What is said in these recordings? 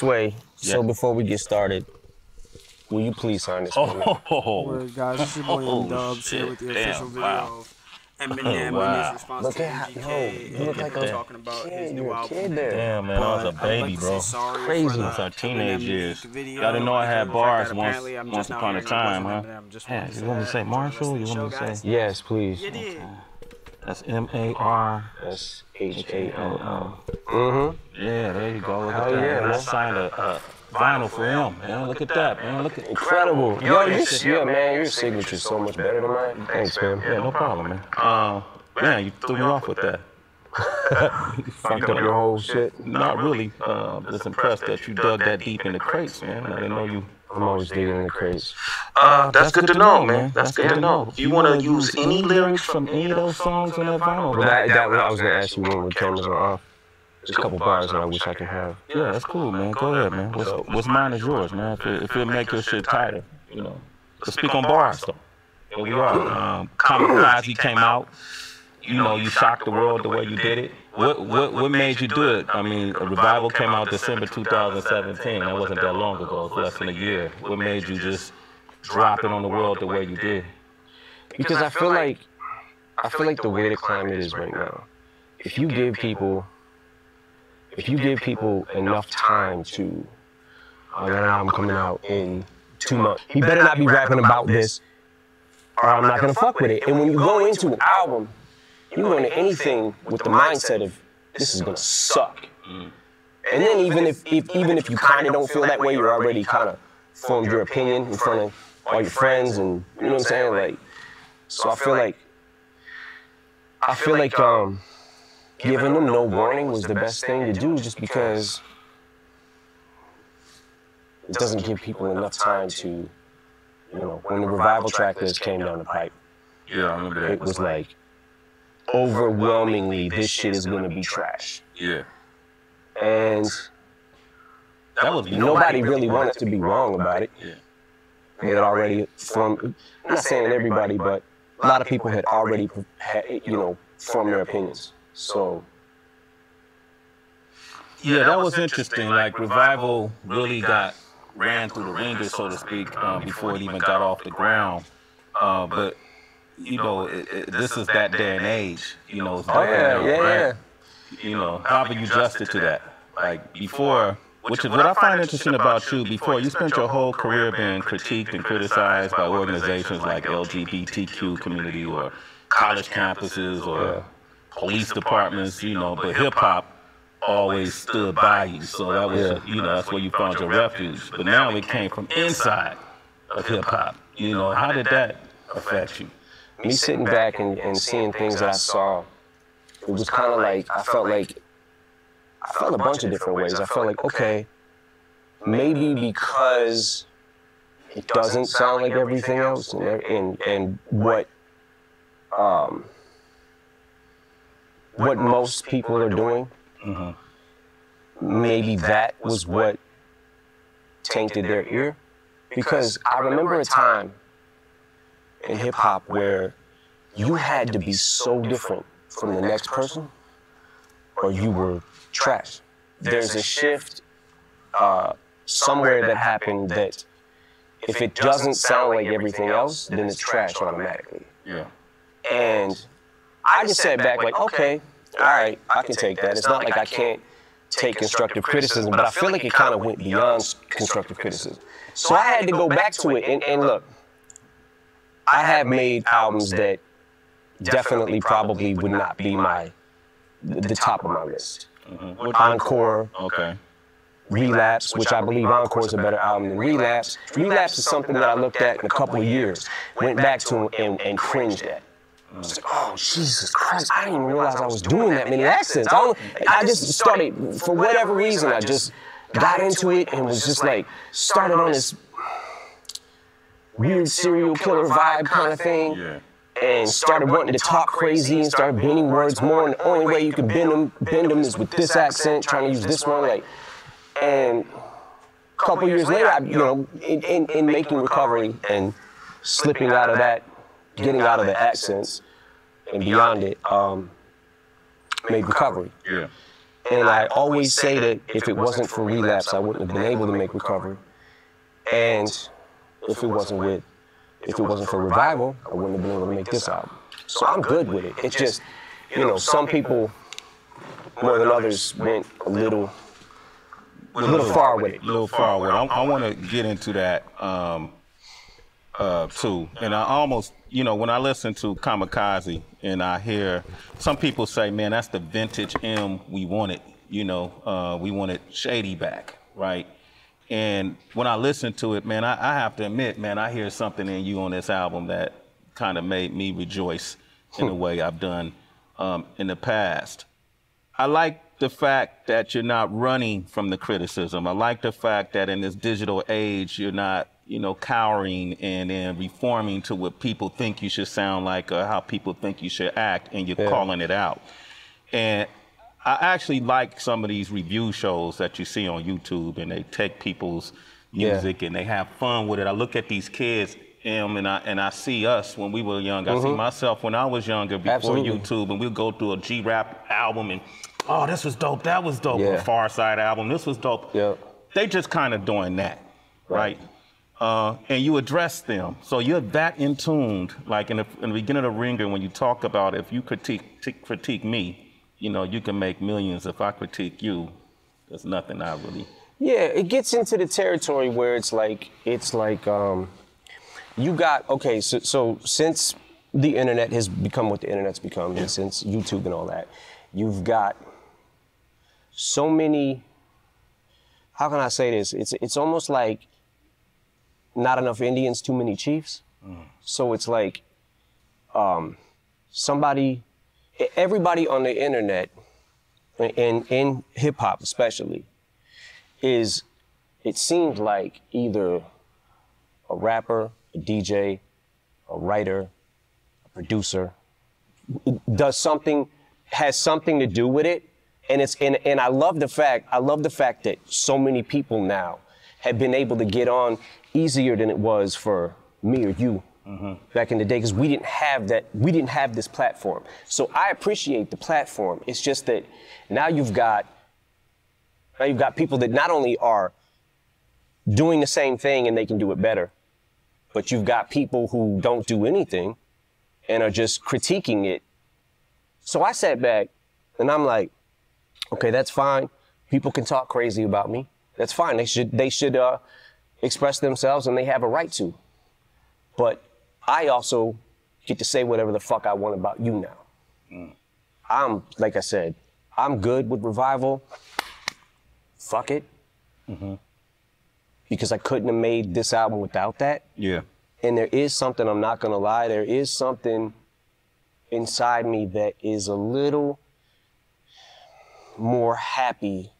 Sway, so before we get started, will you please sign this one? Word, guys, this is your boy Dubs here with the official video of Eminem and his response to MGK. You look like a talking about his new You're a album. kid there. Damn, man, I was a baby, bro. Crazy. Since our teenage years. Y'all didn't know I had bars once upon a time, huh? Yeah, you want me to say Marshall? You want me to say? Yes, please. That's M-A-R. That's H-A-L-L. Yeah, there you go. Look at Hell that. yeah, Man, I man. signed a vinyl for him, man. Look at that, man. Look at Incredible. Yo, man, your signature's so much better than mine. Thanks, man. Yeah, no problem, man. Man, you threw me off with that. You fucked up your whole shit. Not really. Just impressed that you dug that deep in the crates, man. I didn't know you. I'm always digging in the crates. That's good to know, man. That's good to know. Do you want to use any lyrics from any of those songs on that vinyl? Well, I was going to ask you when the cameras are off. There's a couple bars that I wish I could have. Yeah, that's cool, man. Go ahead, man. What's mine is yours, man. If it'll make your shit tighter, you know. To speak on bars, though. Here we are. Kamikaze came out. You know, you shocked the world the way you did it. What made you do it? I mean, a Revival came out December 2017. That wasn't that long ago. It was less than a year. What made you just drop it on the world the way you did? Because I feel like the way the climate is right now, if you give people enough time to, that album coming out in 2 months, he better not be rapping about this, or I'm not gonna fuck with it. And when you go into an album, you go into anything with the mindset of this is gonna suck. And then even if you kind of don't feel that way, you're already kind of formed your opinion in front of all your friends, and you know what I'm saying? Like, so I feel like giving them no warning was the best thing to do, just because it doesn't give people enough time to, you know, when the Revival track list came down the pipe, Yeah, I remember that. it was like, overwhelmingly, this shit is gonna be trash. Yeah. And That was nobody really wanted to be wrong about it. Yeah. They had already formed, I'm not saying everybody, but a lot of people had already, formed their opinions. So. Yeah, that was interesting. Like, Revival really ran through the ringer, so to speak, before it even got off the ground. But, you know, this is that day and age. You know, it's yeah. You know, how have you adjusted to that? Like, before, which is what I find interesting about you, before you spent your whole career being critiqued and criticized by organizations like LGBTQ community or college campuses or police departments, you know, but hip-hop always stood by you. So that was, you know, that's where you found your refuge. But now it came from inside of hip-hop. You know, how did that affect you? Me sitting back and seeing things that I saw, it was kind of like, I felt a bunch of different ways. I felt like, okay, maybe because it doesn't sound like everything else, and what most people are doing, maybe that was what tainted their ear. Because I remember a time in hip hop where you had to be so different from the next person, or you were trash. There's a shift somewhere that happened that if it doesn't sound like everything else, then it's trash automatically. Yeah. And I just sat back like, okay, all right, I can take that. It's not like I can't take constructive criticism, but I feel like it kind of went beyond constructive criticism. So I had to go back to it, and look, I have made albums that definitely probably would not be the top of my list. Encore, Relapse, which I believe Encore is a better album than Relapse. Relapse is something that I looked at in a couple of years, went back to and cringed at. I was like, oh, Jesus Christ, I didn't even realize I was doing that many accents. I just started, for whatever reason, I just got into it and was just like, started on this weird serial killer vibe kind of thing. Yeah. And started wanting to talk crazy and started bending words more, and the only way you can bend them is with this accent, trying to use this one, like. And a couple years later, in making Recovery and slipping out of that, getting out of the accents and beyond it, made Recovery. Yeah. And I always say that if it wasn't for relapse, I wouldn't have been able to make recovery. And if it wasn't for revival, I wouldn't have been able to make this album. So I'm good with it. It's just, you know, some people more than others went a little far with it. A little far with it. I want to get into that too. And I almost, you know, when I listen to Kamikaze and I hear some people say, man, that's the vintage M we wanted. You know, we wanted Shady back, right? And when I listen to it, man, I have to admit, man, I hear something in you on this album that kind of made me rejoice in a way I've done in the past. I like the fact that you're not running from the criticism. I like the fact that in this digital age, you're not, you know, cowering and then reforming to what people think you should sound like or how people think you should act, and you're calling it out. And I actually like some of these review shows that you see on YouTube, and they take people's music and they have fun with it. I look at these kids, and I see us when we were young. I see myself when I was younger before YouTube, and we'd go through a G-Rap album and, oh, this was dope, that was dope. A Far Side album, this was dope. They just kind of doing that, right? And you address them. So you're that in tuned, like in the beginning of Ringer, when you talk about if you critique me, you know, you can make millions. If I critique you, there's nothing I really. Yeah, it gets into the territory where it's like you got, okay, so since the internet has become what the internet's become, and since YouTube and all that, you've got so many, how can I say this? It's almost like not enough Indians, too many chiefs. So it's like everybody on the internet, and in hip hop especially, it seems like either a rapper, a DJ, a writer, a producer, has something to do with it. And I love the fact that so many people now have been able to get on easier than it was for me or you back in the day, because we didn't have this platform. So I appreciate the platform. It's just that now you've got people that not only are doing the same thing and they can do it better, but you've got people who don't do anything and are just critiquing it. So I sat back and I'm like, okay, that's fine. People can talk crazy about me. That's fine. They should express themselves, and they have a right to. But I also get to say whatever the fuck I want about you now. I'm, like I said, I'm good with Revival. Fuck it. Because I couldn't have made this album without that. Yeah. And there is something, I'm not gonna lie, there is something inside me that is a little more happy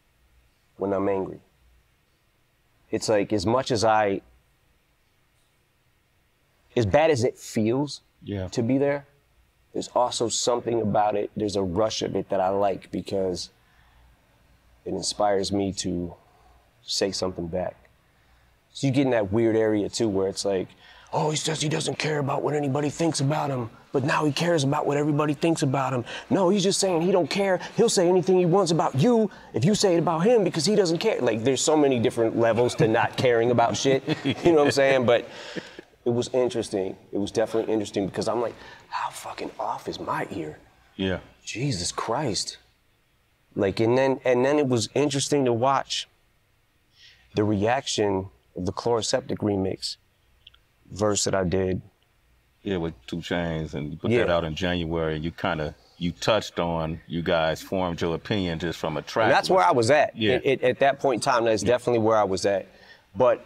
when I'm angry. It's like, as much as as bad as it feels to be there, there's also something about it, there's a rush of it that I like, because it inspires me to say something back. So you get in that weird area too, where it's like, oh, he says he doesn't care about what anybody thinks about him, but now he cares about what everybody thinks about him. No, he's just saying he don't care. He'll say anything he wants about you if you say it about him, because he doesn't care. Like, there's so many different levels to not caring about shit. You know what I'm saying? But it was interesting. It was definitely interesting, because I'm like, how fucking off is my ear? Yeah. Jesus Christ. Like, and then it was interesting to watch the reaction of the Chloroseptic remix verse that I did. Yeah, with 2 Chainz, and you put that out in January. You touched on, you guys formed your opinion just from a track. And that's where I was at. Yeah. At that point in time, that's definitely where I was at. But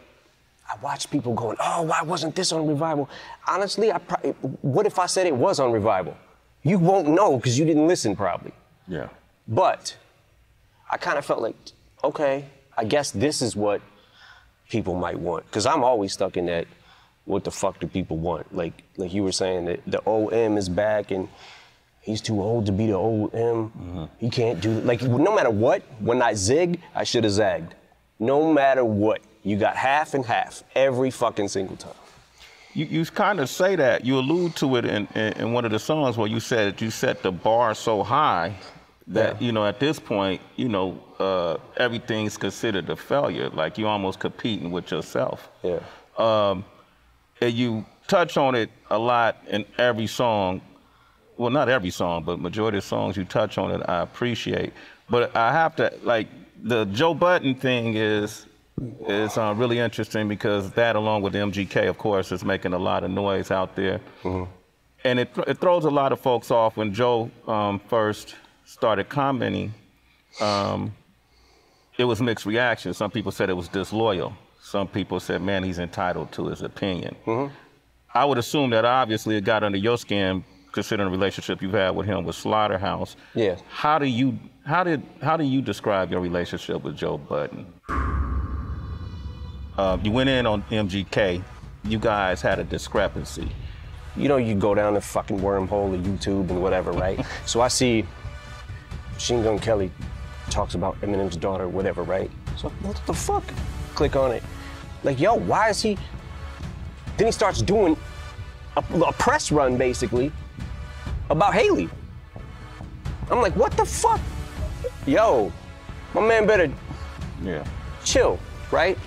I watched people going, oh, why wasn't this on Revival? Honestly, what if I said it was on Revival? You won't know, because you didn't listen probably. Yeah. But I kind of felt like, okay, I guess this is what people might want. Because I'm always stuck in that, what the fuck do people want? Like you were saying, that the old M is back and he's too old to be the old M. He can't do, like, no matter what, when I zig, I should have zagged. No matter what, you got half and half every fucking single time. You kind of say that, you allude to it in one of the songs where you said you set the bar so high that, you know, at this point, you know, everything's considered a failure. Like you're almost competing with yourself. Yeah. And you touch on it a lot in every song. Well, not every song, but majority of songs you touch on it, I appreciate. But I have to, like, the Joe Budden thing is really interesting because that, along with MGK, of course, is making a lot of noise out there. And it throws a lot of folks off. When Joe first started commenting, it was mixed reactions. Some people said it was disloyal. Some people said, man, he's entitled to his opinion. I would assume that obviously it got under your skin, considering the relationship you've had with him with Slaughterhouse. Yeah. How do you describe your relationship with Joe Budden? You went in on MGK. You guys had a discrepancy. You know, you go down the fucking wormhole of YouTube and whatever, right? So I see Machine Gun Kelly talks about Eminem's daughter, whatever, right? So what the fuck? Click on it. Like, yo, why is he? Then he starts doing a press run, basically, about Haley. I'm like, what the fuck? Yo, my man better chill, right?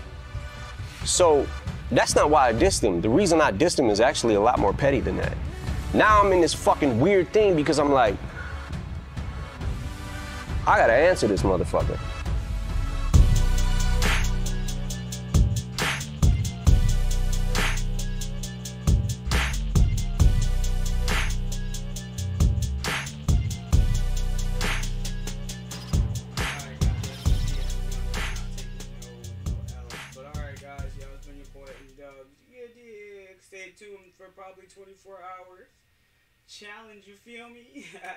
So that's not why I dissed him. The reason I dissed him is actually a lot more petty than that. Now I'm in this fucking weird thing because I'm like, I gotta answer this motherfucker. Stay tuned for probably 24 hours. Challenge, you feel me? Yeah,